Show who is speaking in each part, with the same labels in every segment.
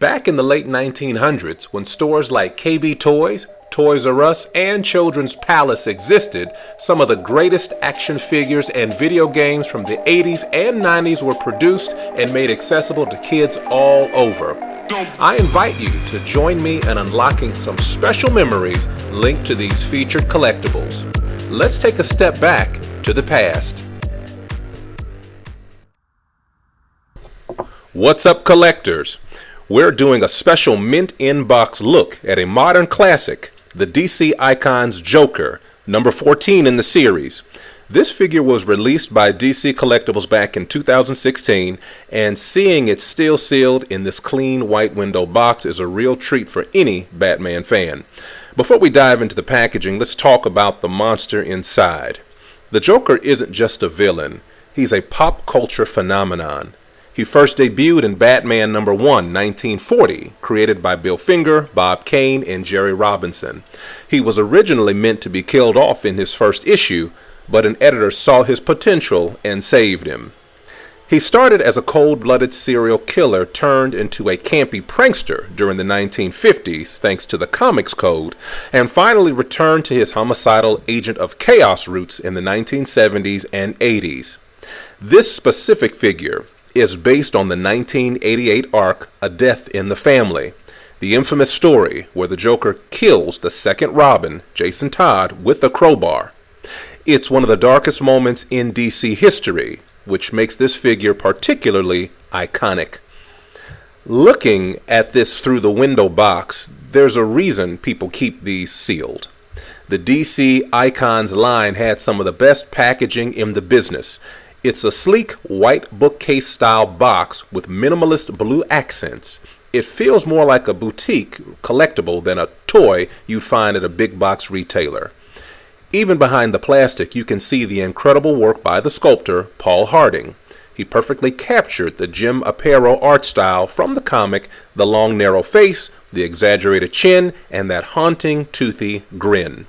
Speaker 1: Back in the late 1900s, when stores like KB Toys, Toys R Us, and Children's Palace existed, some of the greatest action figures and video games from the 80s and 90s were produced and made accessible to kids all over. I invite you to join me in unlocking some special memories linked to these featured collectibles. Let's take a step back to the past. What's up, collectors? We're doing a special mint in-box look at a modern classic, the DC Icons Joker, number 14 in the series. This figure was released by DC Collectibles back in 2016, and seeing it still sealed in this clean white window box is a real treat for any Batman fan. Before we dive into the packaging, let's talk about the monster inside. The Joker isn't just a villain, he's a pop culture phenomenon. He first debuted in Batman number 1, 1940, created by Bill Finger, Bob Kane, and Jerry Robinson. He was originally meant to be killed off in his first issue, but an editor saw his potential and saved him. He started as a cold-blooded serial killer turned into a campy prankster during the 1950s thanks to the Comics Code, and finally returned to his homicidal agent of chaos roots in the 1970s and 80s. This specific figure is based on the 1988 arc A Death in the Family, the infamous story where the Joker kills the second Robin, Jason Todd, with a crowbar. It's one of the darkest moments in DC history, which makes this figure particularly iconic. Looking at this through the window box, there's a reason people keep these sealed. The DC Icons line had some of the best packaging in the business. It's a sleek white bookcase style box with minimalist blue accents. It feels more like a boutique collectible than a toy you find at a big box retailer. Even behind the plastic, you can see the incredible work by the sculptor, Paul Harding. He perfectly captured the Jim Aparo art style from the comic, the long narrow face, the exaggerated chin, and that haunting toothy grin.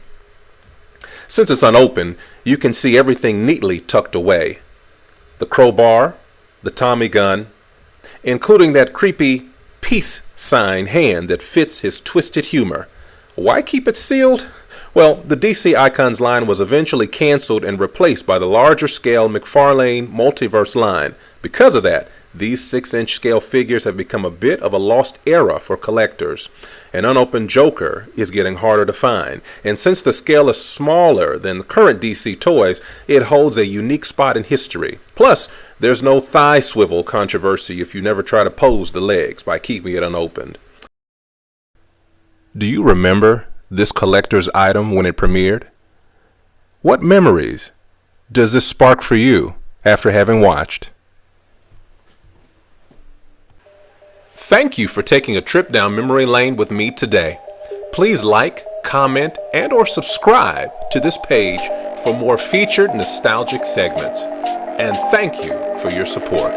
Speaker 1: Since it's unopened, you can see everything neatly tucked away. The crowbar, the Tommy gun, including that creepy peace sign hand that fits his twisted humor. Why keep it sealed? Well, the DC Icons line was eventually canceled and replaced by the larger scale McFarlane Multiverse line. Because of that, these 6-inch scale figures have become a bit of a lost era for collectors. An unopened Joker is getting harder to find, and since the scale is smaller than the current DC toys, it holds a unique spot in history. Plus, there's no thigh swivel controversy if you never try to pose the legs by keeping it unopened. Do you remember this collector's item when it premiered? What memories does this spark for you after having watched? Thank you for taking a trip down memory lane with me today. Please like, comment, and/or subscribe to this page for more featured nostalgic segments. And thank you for your support.